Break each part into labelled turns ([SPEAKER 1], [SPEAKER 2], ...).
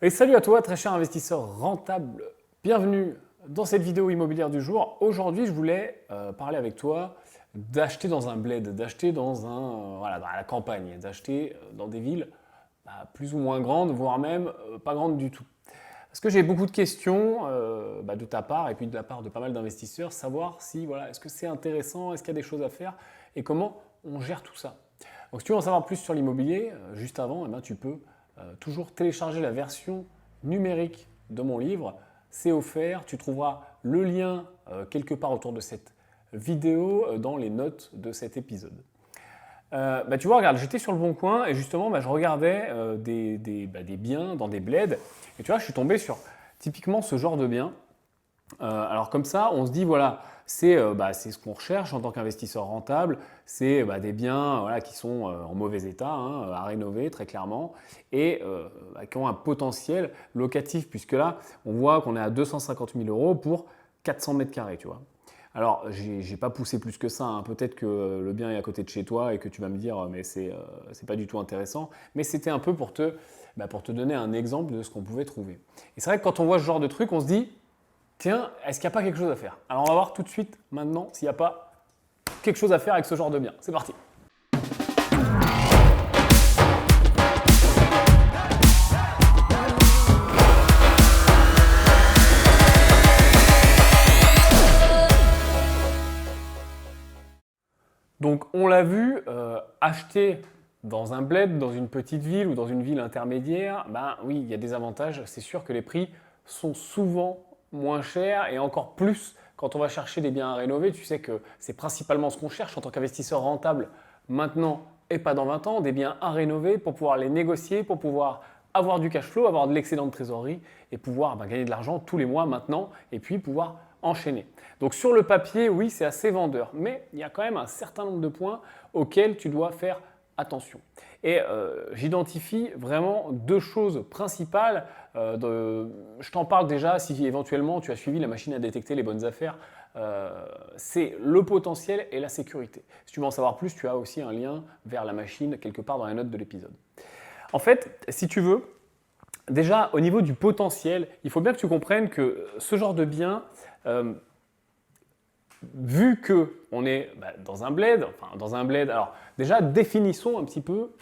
[SPEAKER 1] Et salut à toi, très cher investisseur rentable. Bienvenue dans cette vidéo immobilière du jour. Aujourd'hui, je voulais parler avec toi d'acheter dans un bled, d'acheter dans dans la campagne, d'acheter dans des villes plus ou moins grandes, voire même pas grandes du tout. Parce que j'ai beaucoup de questions de ta part et puis de la part de pas mal d'investisseurs, savoir si est-ce que c'est intéressant, est-ce qu'il y a des choses à faire et comment on gère tout ça. Donc si tu veux en savoir plus sur l'immobilier, juste avant, tu peux toujours télécharger la version numérique de mon livre. C'est offert, tu trouveras le lien quelque part autour de cette vidéo dans les notes de cet épisode. Tu vois, regarde, j'étais sur le Bon Coin et justement, je regardais des biens dans des bleds. Et tu vois, je suis tombé sur typiquement ce genre de biens. Alors comme ça, on se dit, voilà, c'est ce qu'on recherche en tant qu'investisseur rentable. C'est des biens qui sont en mauvais état, à rénover très clairement, et qui ont un potentiel locatif, puisque là, on voit qu'on est à 250 000 € pour 400 mètres carrés, tu vois. Alors, j'ai pas poussé plus que ça, Peut-être que le bien est à côté de chez toi et que tu vas me dire mais c'est pas du tout intéressant. Mais c'était un peu pour te donner un exemple de ce qu'on pouvait trouver. Et c'est vrai que quand on voit ce genre de truc, on se dit tiens, est-ce qu'il n'y a pas quelque chose à faire? Alors on va voir tout de suite maintenant s'il n'y a pas quelque chose à faire avec ce genre de bien. C'est parti. Donc on l'a vu, acheter dans un bled, dans une petite ville ou dans une ville intermédiaire, oui, il y a des avantages. C'est sûr que les prix sont souvent moins chers et encore plus quand on va chercher des biens à rénover. Tu sais que c'est principalement ce qu'on cherche en tant qu'investisseur rentable maintenant et pas dans 20 ans, des biens à rénover pour pouvoir les négocier, pour pouvoir avoir du cash flow, avoir de l'excédent de trésorerie et pouvoir gagner de l'argent tous les mois maintenant et puis pouvoir enchaîner. Donc sur le papier, oui, c'est assez vendeur, mais il y a quand même un certain nombre de points auxquels tu dois faire attention. Et j'identifie vraiment deux choses principales. Je t'en parle déjà si éventuellement tu as suivi la machine à détecter les bonnes affaires. C'est le potentiel et la sécurité. Si tu veux en savoir plus, tu as aussi un lien vers la machine quelque part dans les notes de l'épisode. En fait, si tu veux, déjà au niveau du potentiel, il faut bien que tu comprennes que ce genre de bien, vu qu'on est dans un bled, alors déjà définissons un petit peu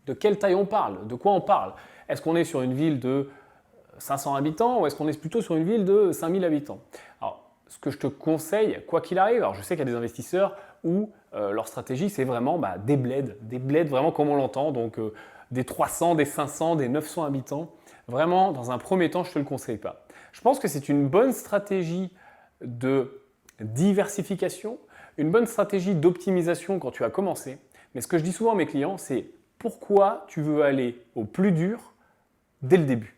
[SPEAKER 1] de quelle taille on parle, de quoi on parle. Est-ce qu'on est sur une ville de 500 habitants ou est-ce qu'on est plutôt sur une ville de 5000 habitants? Alors, ce que je te conseille, quoi qu'il arrive, alors je sais qu'il y a des investisseurs où leur stratégie c'est vraiment des bleds vraiment comme on l'entend, donc des 300, des 500, des 900 habitants. Vraiment, dans un premier temps, je ne te le conseille pas. Je pense que c'est une bonne stratégie de diversification, une bonne stratégie d'optimisation quand tu as commencé. Mais ce que je dis souvent à mes clients, c'est pourquoi tu veux aller au plus dur dès le début.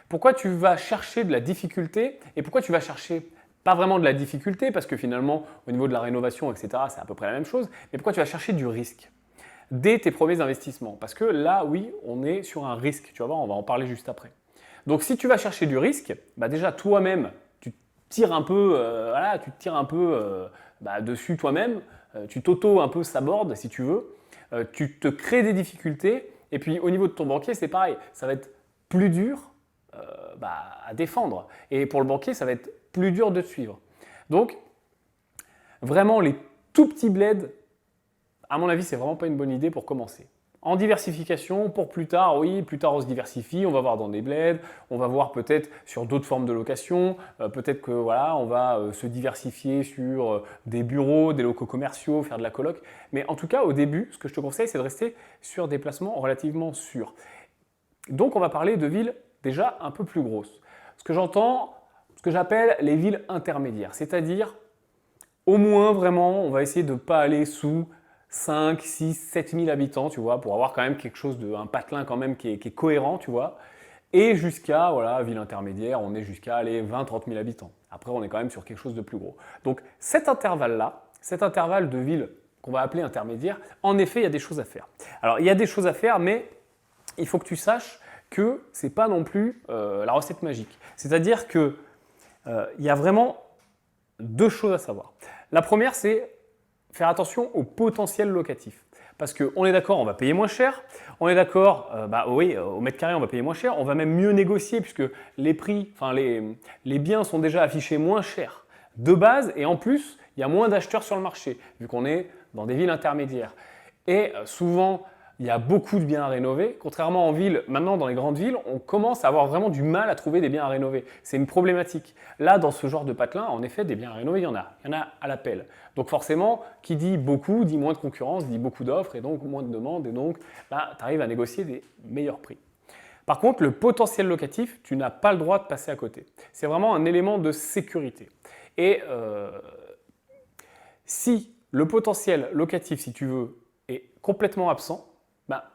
[SPEAKER 1] Pourquoi tu vas chercher de la difficulté et pourquoi tu vas chercher pas vraiment de la difficulté parce que finalement, au niveau de la rénovation, etc., c'est à peu près la même chose, mais pourquoi tu vas chercher du risque dès tes premiers investissements? Parce que là, oui, on est sur un risque. Tu vas voir, on va en parler juste après. Donc, si tu vas chercher du risque, déjà toi-même, tu te tires un peu, dessus toi-même, tu t'auto un peu saborde si tu veux, tu te crées des difficultés. Et puis, au niveau de ton banquier, c'est pareil. Ça va être plus dur à défendre. Et pour le banquier, ça va être plus dur de te suivre. Donc, vraiment, les tout petits bleds, à mon avis, c'est vraiment pas une bonne idée pour commencer. En diversification, pour plus tard, oui, plus tard on se diversifie, on va voir dans des bleds, on va voir peut-être sur d'autres formes de location, peut-être que on va se diversifier sur des bureaux, des locaux commerciaux, faire de la coloc. Mais en tout cas, au début, ce que je te conseille, c'est de rester sur des placements relativement sûrs. Donc on va parler de villes déjà un peu plus grosses. Ce que j'appelle les villes intermédiaires, c'est-à-dire au moins vraiment, on va essayer de ne pas aller sous 5, 6, 7 000 habitants, tu vois, pour avoir quand même quelque chose un patelin quand même qui est cohérent, tu vois. Et jusqu'à, ville intermédiaire, on est jusqu'à 20, 30 000 habitants. Après, on est quand même sur quelque chose de plus gros. Donc cet intervalle-là, cet intervalle de villes qu'on va appeler intermédiaire, en effet, il y a des choses à faire. Alors, il y a des choses à faire, mais il faut que tu saches que ce n'est pas non plus la recette magique. C'est-à-dire qu'il y a vraiment deux choses à savoir. La première, c'est faire attention au potentiel locatif. Parce qu'on est d'accord, on va payer moins cher. On est d'accord, oui, au mètre carré, on va payer moins cher. On va même mieux négocier puisque les prix, enfin les biens sont déjà affichés moins chers de base. Et en plus, il y a moins d'acheteurs sur le marché vu qu'on est dans des villes intermédiaires. Et souvent, il y a beaucoup de biens à rénover. Contrairement en ville, maintenant dans les grandes villes, on commence à avoir vraiment du mal à trouver des biens à rénover. C'est une problématique. Là, dans ce genre de patelin, en effet, des biens à rénover, il y en a. Il y en a à l'appel. Donc forcément, qui dit beaucoup, dit moins de concurrence, dit beaucoup d'offres et donc moins de demandes. Et donc, tu arrives à négocier des meilleurs prix. Par contre, le potentiel locatif, tu n'as pas le droit de passer à côté. C'est vraiment un élément de sécurité. Et si le potentiel locatif, si tu veux, est complètement absent,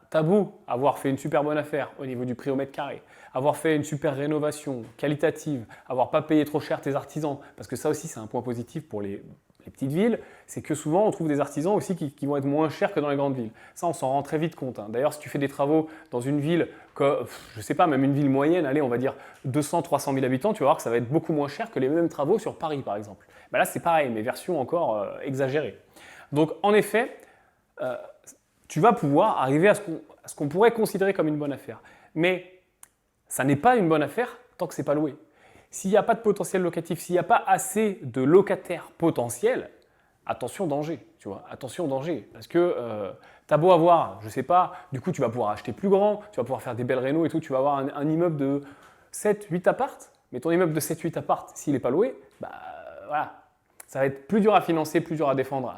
[SPEAKER 1] t'as beau avoir fait une super bonne affaire au niveau du prix au mètre carré, avoir fait une super rénovation qualitative, avoir pas payé trop cher tes artisans, parce que ça aussi c'est un point positif pour les petites villes, c'est que souvent on trouve des artisans aussi qui vont être moins chers que dans les grandes villes. Ça on s'en rend très vite compte. D'ailleurs si tu fais des travaux dans une ville, je sais pas, même une ville moyenne, allez on va dire 200-300 000 habitants, tu vas voir que ça va être beaucoup moins cher que les mêmes travaux sur Paris par exemple. Là c'est pareil, mais version encore exagérée. Donc en effet, tu vas pouvoir arriver à ce qu'on pourrait considérer comme une bonne affaire. Mais ça n'est pas une bonne affaire tant que ce n'est pas loué. S'il n'y a pas de potentiel locatif, s'il n'y a pas assez de locataires potentiels, attention danger, tu vois, attention danger. Parce que tu as beau avoir, je ne sais pas, du coup tu vas pouvoir acheter plus grand, tu vas pouvoir faire des belles rénaux et tout, tu vas avoir un immeuble de 7-8 appartes, mais ton immeuble de 7-8 appartes, s'il n'est pas loué, voilà, ça va être plus dur à financer, plus dur à défendre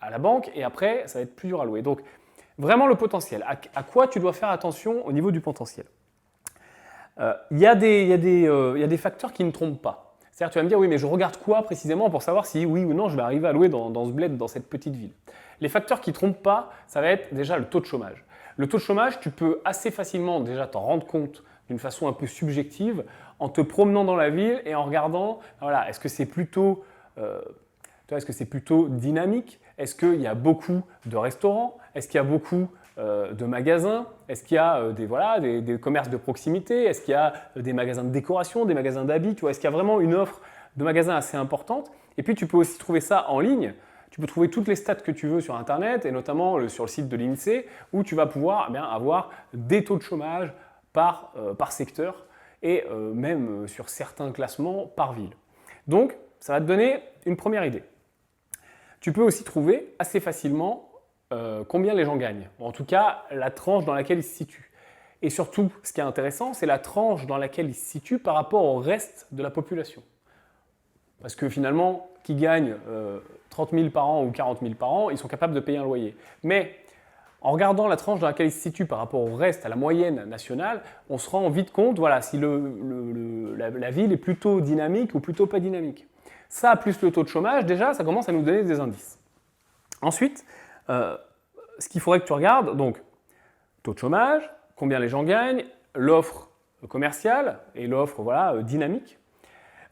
[SPEAKER 1] à la banque, et après, ça va être plus dur à louer. Donc, vraiment le potentiel. À quoi tu dois faire attention au niveau du potentiel? Il y a des facteurs qui ne trompent pas. C'est-à-dire, tu vas me dire, oui, mais je regarde quoi précisément pour savoir si oui ou non je vais arriver à louer dans ce bled, dans cette petite ville? Les facteurs qui ne trompent pas, ça va être déjà le taux de chômage. Le taux de chômage, tu peux assez facilement déjà t'en rendre compte d'une façon un peu subjective en te promenant dans la ville et en regardant, voilà, est-ce que c'est plutôt dynamique? Est-ce qu'il y a beaucoup de restaurants? Est-ce qu'il y a beaucoup de magasins? Est-ce qu'il y a des commerces de proximité? Est-ce qu'il y a des magasins de décoration, des magasins d'habits? Est-ce qu'il y a vraiment une offre de magasins assez importante? Et puis tu peux aussi trouver ça en ligne. Tu peux trouver toutes les stats que tu veux sur Internet et notamment sur le site de l'INSEE où tu vas pouvoir avoir des taux de chômage par secteur et même sur certains classements par ville. Donc, ça va te donner une première idée. Tu peux aussi trouver assez facilement combien les gens gagnent, ou en tout cas la tranche dans laquelle ils se situent. Et surtout, ce qui est intéressant, c'est la tranche dans laquelle ils se situent par rapport au reste de la population. Parce que finalement, qui gagnent 30 000 par an ou 40 000 par an, ils sont capables de payer un loyer. Mais en regardant la tranche dans laquelle ils se situent par rapport au reste, à la moyenne nationale, on se rend vite compte si la ville est plutôt dynamique ou plutôt pas dynamique. Ça, plus le taux de chômage, déjà, ça commence à nous donner des indices. Ensuite, ce qu'il faudrait que tu regardes, donc, taux de chômage, combien les gens gagnent, l'offre commerciale et l'offre dynamique.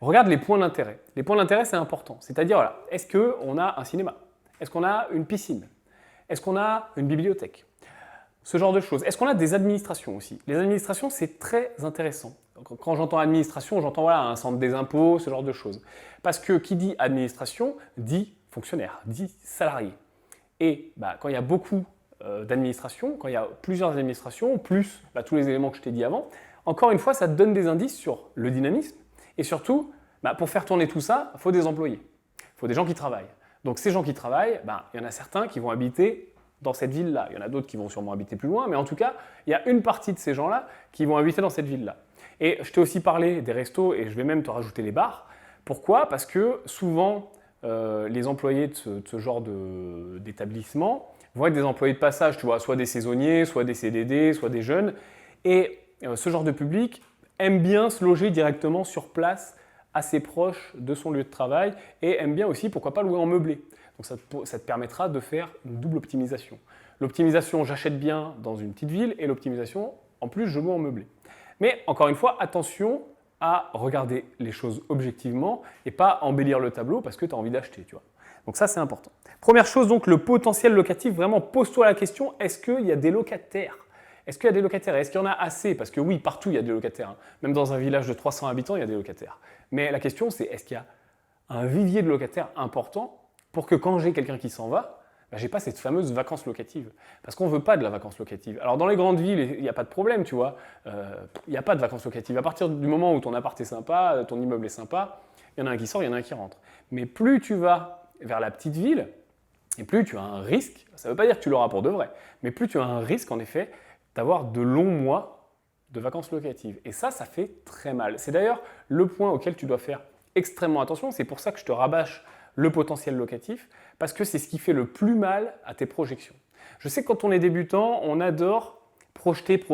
[SPEAKER 1] Regarde les points d'intérêt. Les points d'intérêt, c'est important. C'est-à-dire, est-ce qu'on a un cinéma? Est-ce qu'on a une piscine? Est-ce qu'on a une bibliothèque? Ce genre de choses. Est-ce qu'on a des administrations aussi? Les administrations, c'est très intéressant. Quand j'entends administration, j'entends un centre des impôts, ce genre de choses. Parce que qui dit administration, dit fonctionnaire, dit salarié. Et quand il y a beaucoup d'administrations, quand il y a plusieurs administrations, plus tous les éléments que je t'ai dit avant, encore une fois, ça te donne des indices sur le dynamisme. Et surtout, pour faire tourner tout ça, il faut des employés. Il faut des gens qui travaillent. Donc ces gens qui travaillent, il y en a certains qui vont habiter dans cette ville-là. Il y en a d'autres qui vont sûrement habiter plus loin, mais en tout cas, il y a une partie de ces gens-là qui vont habiter dans cette ville-là. Et je t'ai aussi parlé des restos et je vais même te rajouter les bars. Pourquoi? Parce que souvent, les employés de ce genre d'établissement vont être des employés de passage, tu vois, soit des saisonniers, soit des CDD, soit des jeunes. Et ce genre de public aime bien se loger directement sur place, assez proche de son lieu de travail, et aime bien aussi, pourquoi pas, louer en meublé. Donc ça te permettra de faire une double optimisation. L'optimisation, j'achète bien dans une petite ville, et l'optimisation, en plus, je loue en meublé. Mais encore une fois, attention à regarder les choses objectivement et pas embellir le tableau parce que tu as envie d'acheter, tu vois. Donc ça, c'est important. Première chose, donc, le potentiel locatif, vraiment pose-toi la question, est-ce qu'il y a des locataires? Est-ce qu'il y a des locataires? Est-ce qu'il y en a assez? Parce que oui, partout, il y a des locataires. Même dans un village de 300 habitants, il y a des locataires. Mais la question, c'est est-ce qu'il y a un vivier de locataires important pour que quand j'ai quelqu'un qui s'en va, bah, j'ai pas cette fameuse vacance locative. Parce qu'on veut pas de la vacance locative. Alors dans les grandes villes, il n'y a pas de problème, tu vois. Il n'y a pas de vacances locatives. À partir du moment où ton appart est sympa, ton immeuble est sympa, il y en a un qui sort, il y en a un qui rentre. Mais plus tu vas vers la petite ville, et plus tu as un risque, ça ne veut pas dire que tu l'auras pour de vrai, mais plus tu as un risque en effet d'avoir de longs mois de vacances locatives. Et ça fait très mal. C'est d'ailleurs le point auquel tu dois faire extrêmement attention. C'est pour ça que je te rabâche le potentiel locatif, parce que c'est ce qui fait le plus mal à tes projections. Je sais que quand on est débutant, on adore projeter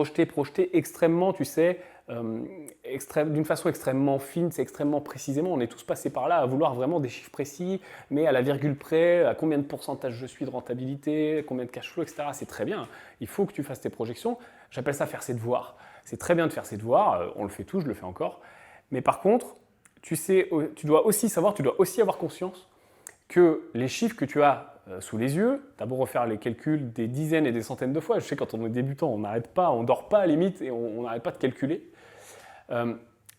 [SPEAKER 1] extrêmement, tu sais, d'une façon extrêmement fine, c'est extrêmement précisément. On est tous passés par là à vouloir vraiment des chiffres précis, mais à la virgule près, à combien de pourcentage je suis de rentabilité, combien de cash flow, etc. C'est très bien. Il faut que tu fasses tes projections. J'appelle ça faire ses devoirs. C'est très bien de faire ses devoirs. On le fait tous, je le fais encore. Mais par contre, tu dois aussi avoir conscience que les chiffres que tu as sous les yeux, tu as beau refaire les calculs des dizaines et des centaines de fois. Je sais quand on est débutant, on n'arrête pas, on ne dort pas à la limite et on n'arrête pas de calculer.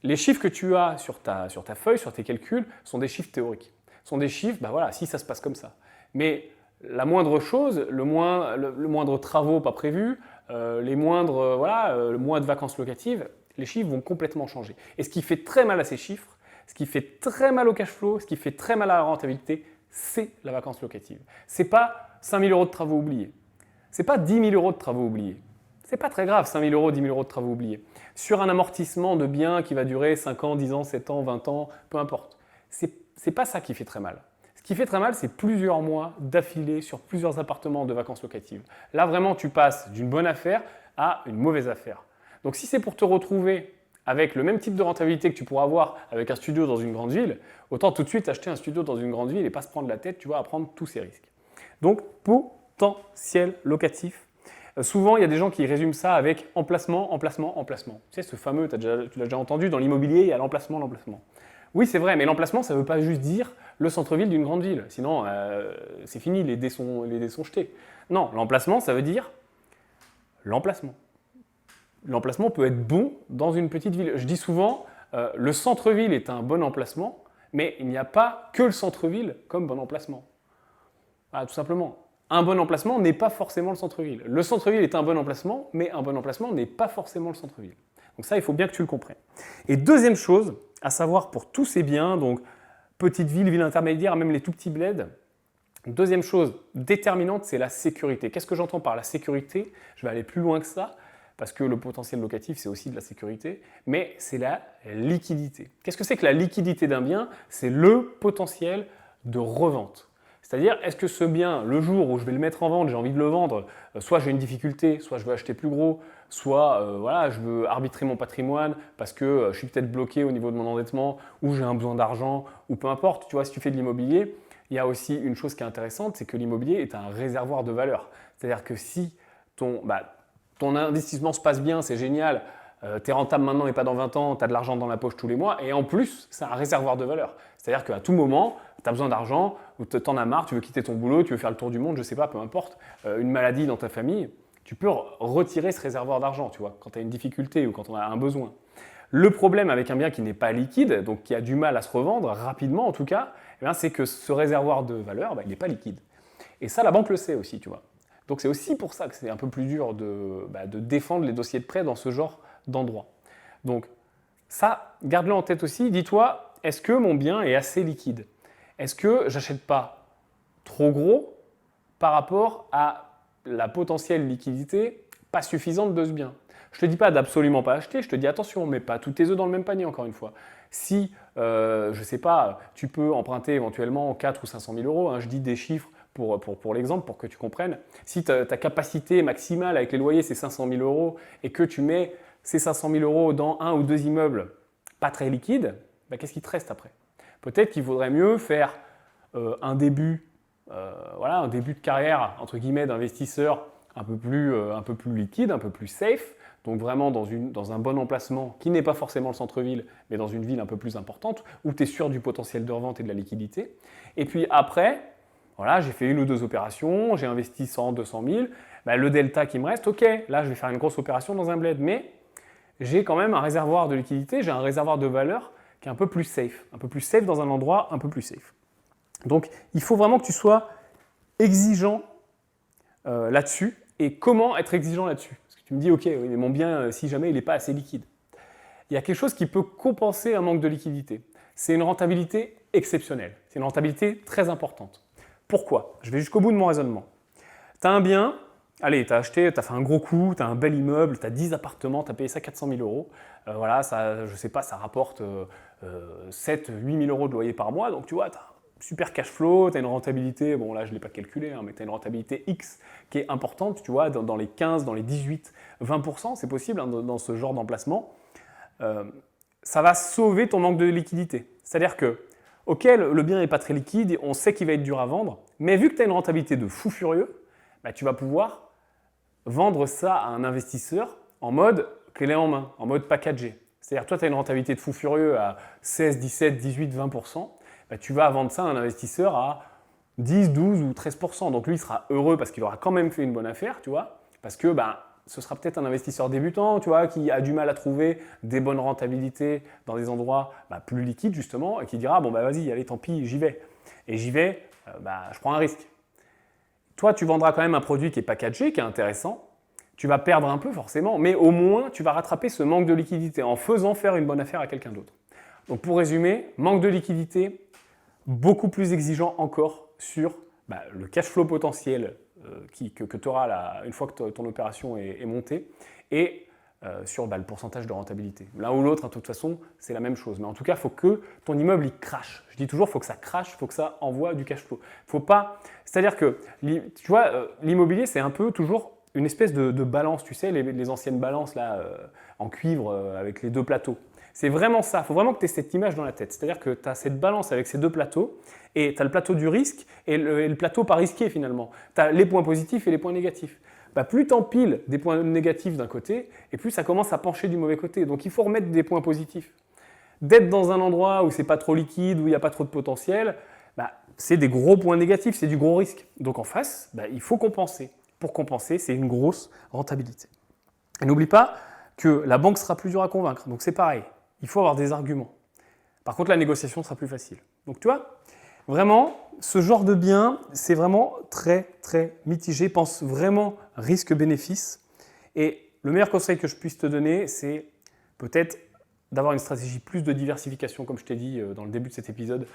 [SPEAKER 1] Les chiffres que tu as sur ta feuille, sur tes calculs, sont des chiffres théoriques. Ce sont des chiffres, bah voilà, si ça se passe comme ça. Mais la moindre chose, le moindre travaux pas prévus, le moins de vacances locatives, les chiffres vont complètement changer. Et ce qui fait très mal à ces chiffres, ce qui fait très mal au cash flow, ce qui fait très mal à la rentabilité, c'est la vacance locative. Ce n'est pas 5 000 € de travaux oubliés. Ce n'est pas 10 000 € de travaux oubliés. Ce n'est pas très grave, 5 000 €, 10 000 € de travaux oubliés. Sur un amortissement de biens qui va durer 5 ans, 10 ans, 7 ans, 20 ans, peu importe. Ce n'est pas ça qui fait très mal. Ce qui fait très mal, c'est plusieurs mois d'affilée sur plusieurs appartements de vacances locatives. Là, vraiment, tu passes d'une bonne affaire à une mauvaise affaire. Donc, si c'est pour te retrouver avec le même type de rentabilité que tu pourras avoir avec un studio dans une grande ville, autant tout de suite acheter un studio dans une grande ville et pas se prendre la tête, tu vois, à prendre tous ces risques. Donc, potentiel locatif. Souvent, il y a des gens qui résument ça avec emplacement, emplacement, emplacement. Tu sais, ce fameux, tu l'as déjà entendu, dans l'immobilier, il y a l'emplacement, l'emplacement. Oui, c'est vrai, mais l'emplacement, ça ne veut pas juste dire le centre-ville d'une grande ville. Sinon, c'est fini, les dés sont jetés. Non, l'emplacement, ça veut dire l'emplacement. L'emplacement peut être bon dans une petite ville. Je dis souvent, le centre-ville est un bon emplacement, mais il n'y a pas que le centre-ville comme bon emplacement. Voilà, tout simplement. Un bon emplacement n'est pas forcément le centre-ville. Le centre-ville est un bon emplacement, mais un bon emplacement n'est pas forcément le centre-ville. Donc ça, il faut bien que tu le comprennes. Et deuxième chose, à savoir pour tous ces biens, donc petite ville, ville intermédiaire, même les tout petits bleds, deuxième chose déterminante, c'est la sécurité. Qu'est-ce que j'entends par la sécurité? Je vais aller plus loin que ça, parce que le potentiel locatif, c'est aussi de la sécurité, mais c'est la liquidité. Qu'est-ce que c'est que la liquidité d'un bien? C'est le potentiel de revente. C'est-à-dire, est-ce que ce bien, le jour où je vais le mettre en vente, j'ai envie de le vendre, soit j'ai une difficulté, soit je veux acheter plus gros, soit voilà, je veux arbitrer mon patrimoine parce que je suis peut-être bloqué au niveau de mon endettement, ou j'ai un besoin d'argent, ou peu importe. Tu vois, si tu fais de l'immobilier, il y a aussi une chose qui est intéressante, c'est que l'immobilier est un réservoir de valeur. C'est-à-dire que si ton investissement se passe bien, c'est génial, tu es rentable maintenant et pas dans 20 ans, tu as de l'argent dans la poche tous les mois, et en plus, c'est un réservoir de valeur. C'est-à-dire qu'à tout moment, tu as besoin d'argent, ou tu en as marre, tu veux quitter ton boulot, tu veux faire le tour du monde, je ne sais pas, peu importe, une maladie dans ta famille, tu peux retirer ce réservoir d'argent, tu vois, quand tu as une difficulté ou quand on a un besoin. Le problème avec un bien qui n'est pas liquide, donc qui a du mal à se revendre, rapidement en tout cas, c'est que ce réservoir de valeur, il n'est pas liquide. Et ça, la banque le sait aussi, tu vois. Donc c'est aussi pour ça que c'est un peu plus dur de défendre les dossiers de prêt dans ce genre d'endroit. Donc ça, garde-le en tête aussi. Dis-toi, est-ce que mon bien est assez liquide? Est-ce que j'achète pas trop gros par rapport à la potentielle liquidité pas suffisante de ce bien? Je ne te dis pas d'absolument pas acheter, je te dis attention, mets pas tous tes œufs dans le même panier encore une fois. Si, je ne sais pas, tu peux emprunter éventuellement 4 ou 500 000 €, je dis des chiffres pour l'exemple, pour que tu comprennes. Si ta capacité maximale avec les loyers, c'est 500 000 € et que tu mets ces 500 000 € dans un ou deux immeubles pas très liquides, qu'est-ce qui te reste après? Peut-être qu'il vaudrait mieux faire un début de carrière, entre guillemets, d'investisseur un peu plus liquide, un peu plus safe, donc vraiment dans un bon emplacement qui n'est pas forcément le centre-ville, mais dans une ville un peu plus importante, où tu es sûr du potentiel de revente et de la liquidité. Et puis après, voilà, j'ai fait une ou deux opérations, j'ai investi 100, 200 000, le delta qui me reste, ok, là je vais faire une grosse opération dans un bled, mais j'ai quand même un réservoir de liquidité, j'ai un réservoir de valeur qui est un peu plus safe dans un endroit un peu plus safe. Donc il faut vraiment que tu sois exigeant là-dessus et comment être exigeant là-dessus. Parce que tu me dis, ok, oui, mais mon bien, si jamais il n'est pas assez liquide. Il y a quelque chose qui peut compenser un manque de liquidité. C'est une rentabilité exceptionnelle. C'est une rentabilité très importante. Pourquoi? Je vais jusqu'au bout de mon raisonnement. Tu as un bien, allez, tu as acheté, tu as fait un gros coup, tu as un bel immeuble, tu as 10 appartements, tu as payé ça 400 000 euros. Voilà, ça, je sais pas, ça rapporte 7 8 000 euros de loyer par mois. Donc tu vois, tu as un super cash flow, tu as une rentabilité, bon là je ne l'ai pas calculé, hein, mais tu as une rentabilité X qui est importante, tu vois, dans les 15, dans les 18, 20%, c'est possible hein, dans ce genre d'emplacement. Ça va sauver ton manque de liquidité. C'est-à-dire que, ok, le bien n'est pas très liquide, on sait qu'il va être dur à vendre, mais vu que tu as une rentabilité de fou furieux, bah, tu vas pouvoir vendre ça à un investisseur en mode clé en main, en mode packagé. C'est-à-dire toi, tu as une rentabilité de fou furieux à 16, 17, 18, 20%, bah, tu vas vendre ça à un investisseur à 10, 12 ou 13%. Donc lui, il sera heureux parce qu'il aura quand même fait une bonne affaire, tu vois, parce que bah, ce sera peut-être un investisseur débutant, tu vois, qui a du mal à trouver des bonnes rentabilités dans des endroits bah, plus liquides, justement, et qui dira, bon, bah vas-y, allez, tant pis, j'y vais. Et j'y vais, bah, je prends un risque. Toi, tu vendras quand même un produit qui est packagé, qui est intéressant. Tu vas perdre un peu forcément, mais au moins, tu vas rattraper ce manque de liquidité en faisant faire une bonne affaire à quelqu'un d'autre. Donc pour résumer, manque de liquidité, beaucoup plus exigeant encore sur bah, le cash flow potentiel que tu auras une fois que ton opération est montée et sur bah, le pourcentage de rentabilité. L'un ou l'autre, hein, de toute façon, c'est la même chose. Mais en tout cas, il faut que ton immeuble il crache. Je dis toujours, il faut que ça crache, il faut que ça envoie du cash flow. Faut pas... C'est-à-dire que, tu vois, l'immobilier, c'est un peu toujours une espèce de balance, tu sais, les anciennes balances là, en cuivre avec les deux plateaux. C'est vraiment ça, il faut vraiment que tu aies cette image dans la tête. C'est-à-dire que tu as cette balance avec ces deux plateaux, et tu as le plateau du risque et le plateau pas risqué finalement. Tu as les points positifs et les points négatifs. Bah, plus tu empiles des points négatifs d'un côté, et plus ça commence à pencher du mauvais côté. Donc il faut remettre des points positifs. D'être dans un endroit où c'est pas trop liquide, où il n'y a pas trop de potentiel, bah, c'est des gros points négatifs, c'est du gros risque. Donc en face, bah, il faut compenser. Pour compenser, c'est une grosse rentabilité. Et n'oublie pas que la banque sera plus dure à convaincre. Donc c'est pareil, il faut avoir des arguments. Par contre, la négociation sera plus facile. Donc tu vois, vraiment, ce genre de bien, c'est vraiment très, très mitigé. Pense vraiment risque-bénéfice. Et le meilleur conseil que je puisse te donner, c'est peut-être d'avoir une stratégie plus de diversification, comme je t'ai dit dans le début de cet épisode,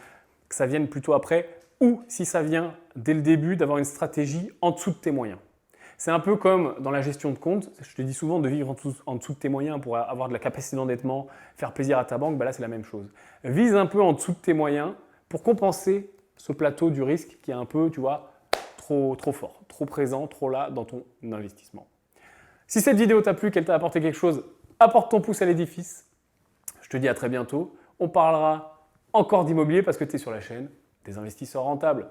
[SPEAKER 1] que ça vienne plutôt après, ou si ça vient dès le début, d'avoir une stratégie en dessous de tes moyens. C'est un peu comme dans la gestion de compte, je te dis souvent de vivre en dessous de tes moyens pour avoir de la capacité d'endettement, faire plaisir à ta banque, bah là c'est la même chose. Vise un peu en dessous de tes moyens pour compenser ce plateau du risque qui est un peu, tu vois, trop fort, trop présent, trop là dans ton investissement. Si cette vidéo t'a plu, qu'elle t'a apporté quelque chose, apporte ton pouce à l'édifice. Je te dis à très bientôt. On parlera encore d'immobilier parce que tu es sur la chaîne des investisseurs rentables.